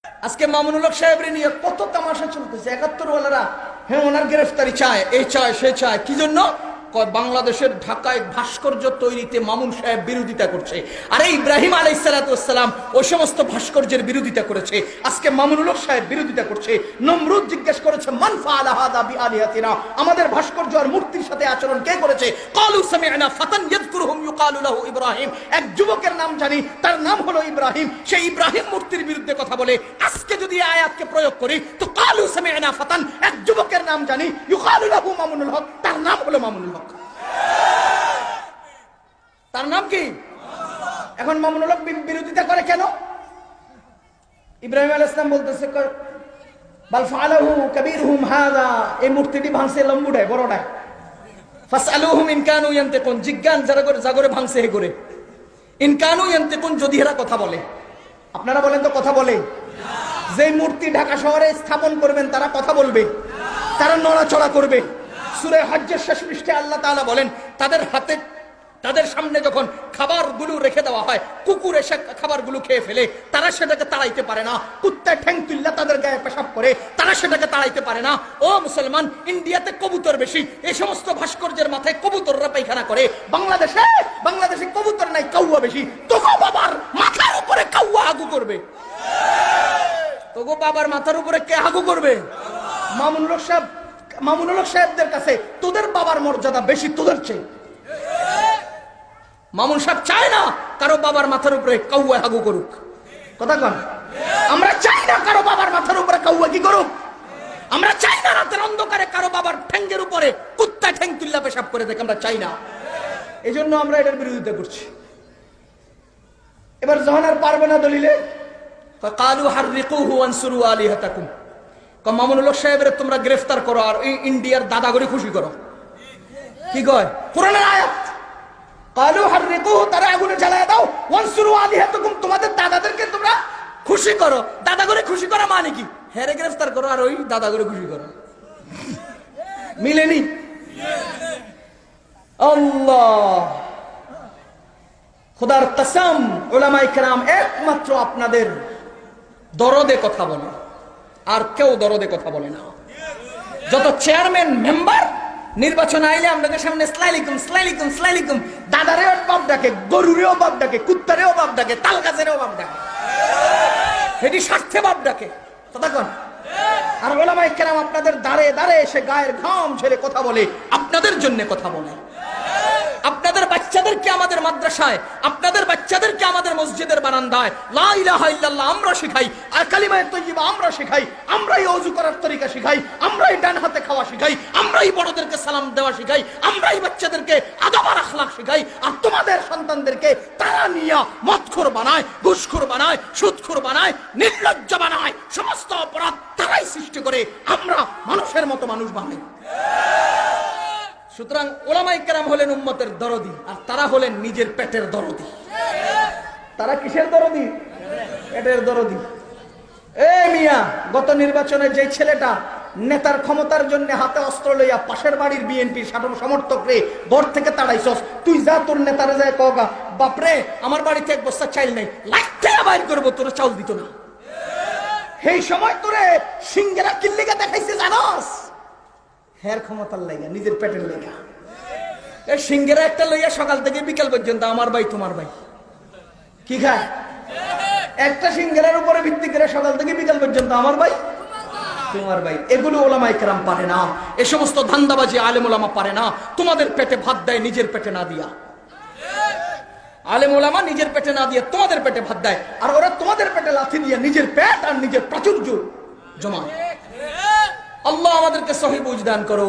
আজকে মামুনুল হক সাহেব নিয়ে কত তামাশা চলতেছে। ৭১ ওয়ালারা হ্যাঁ ওনার গ্রেফতারি চায়, এই চায় সে চায়, কি জন্য? বাংলাদেশের ঢাকায় ভাস্কর্য তৈরিতে মামুন সাহেব বিরোধিতা করছে। আরে ইব্রাহিম আলাইহিস সালাম ওই সমস্ত ভাস্কর্যের বিরোধিতা করেছে, আজকে মামুনুল হক সাহেব বিরোধিতা করছে। নমরুদ জিজ্ঞেস করেছে মান ফাআলা হাযা বিআলিহাতিনা, আমাদের ভাস্কর্য আর মূর্তির সাথে আচরণ কে করেছে? ক্বালু সামি'না ফাতান ইয়াযকুরুহুম ইউকালু লাহু ইব্রাহিম, এক যুবকের নাম জানি, তার নাম হলো ইব্রাহিম, সেই ইব্রাহিম মূর্তির বিরুদ্ধে কথা বলে। আজকে যদি আয়াতকে প্রয়োগ করি তো ক্বালু সামি'না ফাতান, এক যুবকের নাম জানি, ইউকালু লাহু মামুনুল হক, তার নাম হলো মামুনুল হক। তার নাম কি? এখন মামুনুল হক বিরোধিতা করে কেন? ইব্রাহিম আলাইহিস সালাম বলতেছে বাল ফাআলাহু কাবীরুহুম হাযা, এই মূর্তিটি ভাঙছে লম্বুটায়, বড়টায়। ফাসআলুহুম ইন কানু ইয়ানতিকুন, জিজ্ঞান যারা করে জাগরে ভাঙছে হে করে। ইন কানু ইয়ানতিকুন, যদি এরা কথা বলে। আপনারা বলেন তো কথা বলে? যে মূর্তি ঢাকা শহরে স্থাপন করবেন তারা কথা বলবে, তারা নড়াচড়া করবে। সূরা হজ্জের শেষ পৃষ্ঠায় আল্লাহ তাআলা বলেন তাদের হাতে, তাদের সামনে যখন খাবারগুলো রেখে দেওয়া হয়, কুকুর এসে খাবারগুলো খেয়ে ফেলে, তারা সেটাকে তাড়াইতে পারে না। কুত্তা ঠ্যাং তুল্লা তাদের গায়ে পেশাব করে, তারা সেটাকে তাড়াইতে পারে না। ও মুসলমান, ইন্ডিয়াতে কবুতর বেশি, এই সমস্ত ভাস্কর্যের মাথায় কবুতররা পায়খানা করে। বাংলাদেশে কবুতর নাই, কাউয়া বেশি। তোগো বাবার মাথার উপরে কাউয়া হাগু করবে, তোগো বাবার মাথার উপরে কে হাগু করবে? মামুনুল হক সাহেবদের কাছে তোদের বাবার মর্যাদা বেশি তোদের চেয়ে। মামুন সাহেব চায় না কারো বাবার মাথার উপরে কাউয়া হাগু করুক, কথা কন। আমরা চাই না কারো বাবার মাথার উপরে কাউয়া কি করুক। আমরা চাই না রাতের অন্ধকারে কারো বাবার ঠ্যাঙ্গের উপরে কুত্তা ঠ্যাং তুল্লা পেশাব করে দেখে, আমরা চাই না। এই জন্য আমরা এটার বিরোধিতা করছি। এবার যখন আর পারবে না দলিলে, কালু হাররিকুহু ওয়ানসুরু আলিহাতাকুম, মামুনুল হক সাহেবের তোমরা গ্রেফতার করো আর ইন্ডিয়ার দাদাগরে খুশি করো। কি কয় কোরআনের আয়াত? কালু হাররিকুহু, তারা আগুনে জ্বালায় দাও, ওয়ানসুরু আলিহাতাকুম, তোমাদের দাদাদেরকে তোমরা খুশি করো। দাদাগরে খুশি করা মানে কি? হেরে গ্রেফতার করো আর ওই দাদাগরে খুশি করো, মিলেনি? আল্লাহ খোদার কসম, উলামায়ে কেরাম একমাত্র আপনাদের দরদে কথা বলে, আর কেউ দরদে কথা বলে না। যত চেয়ারম্যান মেম্বার নির্বাচন আইলে আপনাদের সামনে সালাইকুম সালাইকুম সালাইকুম, দাদারেও বাপ ডাকে, গরুরেও বাপ ডাকে, কুত্তারেও বাপ ডাকে, তাল গাছেরও বাপ ডাকে, এটি স্বার্থে বাপ ডাকে, কথা কন। আর উলামায়ে কেরাম আপনাদের দাঁড়ে দাঁড়ে এসে গায়ের ঘাম ছেড়ে কথা বলে, আপনাদের জন্য কথা বলে। আপনাদের বাচ্চাদেরকে আমাদের মাদ্রাসায়, আপনাদের বাচ্চাদেরকে আমাদের মসজিদের বারান্দায় লা ইলাহা ইল্লাল্লাহ আমরা শিখাই, আর কালিমায়ে তাইয়্যিবা আমরা শিখাই, আমরাই ওযু করার তরিকা শিখাই, আমরাই ডান হাতে খাওয়া শিখাই, আমরাই বড়দেরকে সালাম দেওয়া শিখাই, আমরাই বাচ্চাদেরকে আদব আর আখলাক শিখাই। আর তোমাদের সন্তানদেরকে তারা নিয়া মদখোর বানায়, ঘুষখোর বানায়, সুদখোর বানায়, নির্লজ্জ বানায়, সমস্ত অপরাধ তারাই সৃষ্টি করে, আমরা মানুষের মতো মানুষ বানাই। সুতরাং উলামায়ে কেরাম হলেন উম্মতের দরদি, আর তারা হলেন নিজের পেটের দরদি। তারা কিসের দরদি? পেটের দরদি। এ মিয়া, গত নির্বাচনে যে ছেলেটা নেতার ক্ষমতার জন্য হাতে অস্ত্র লইয়া পাশের বাড়ির বিএনপির সমর্থকরে ঘর থেকে তাড়াইছস, তুই যা তোর নেতারে যায় কগা, বাপরে আমার বাড়িতে এক বস্তা চাইল নেই, লাইতে বাইর করবো, তোর চাউল দিত না। সেই সময় তোরে সিঙ্গেরা কিল্লিকা দেখাইছে জানাস, হের ক্ষমতার লাইগা, নিজের পেটের লাইগা। এই সিঙ্গেরা একটা লইয়া সকাল থেকে বিকাল পর্যন্ত আমার ভাই তোমার ভাই কি খায়? একটা সিঙ্গেরার উপরে ভিত্তি করে সকাল থেকে বিকাল পর্যন্ত আমার ভাই তোমার ভাই। এগুলো উলামায়ে কেরাম পারে না, এ সমস্ত ধান্দাবাজি আলেম উলামা পারে না। তোমাদের পেটে ভাত দেয় নিজের পেটে না দিয়া, আলেম উলামা নিজের পেটে না দিয়ে তোমাদের পেটে ভাত দেয়, আর ওরা তোমাদের পেটে লাথি দিয়ে নিজের পেট আর নিজের প্রাচুর্য জমা। আল্লাহ আমাদেরকে সহি বুঝ দান করো।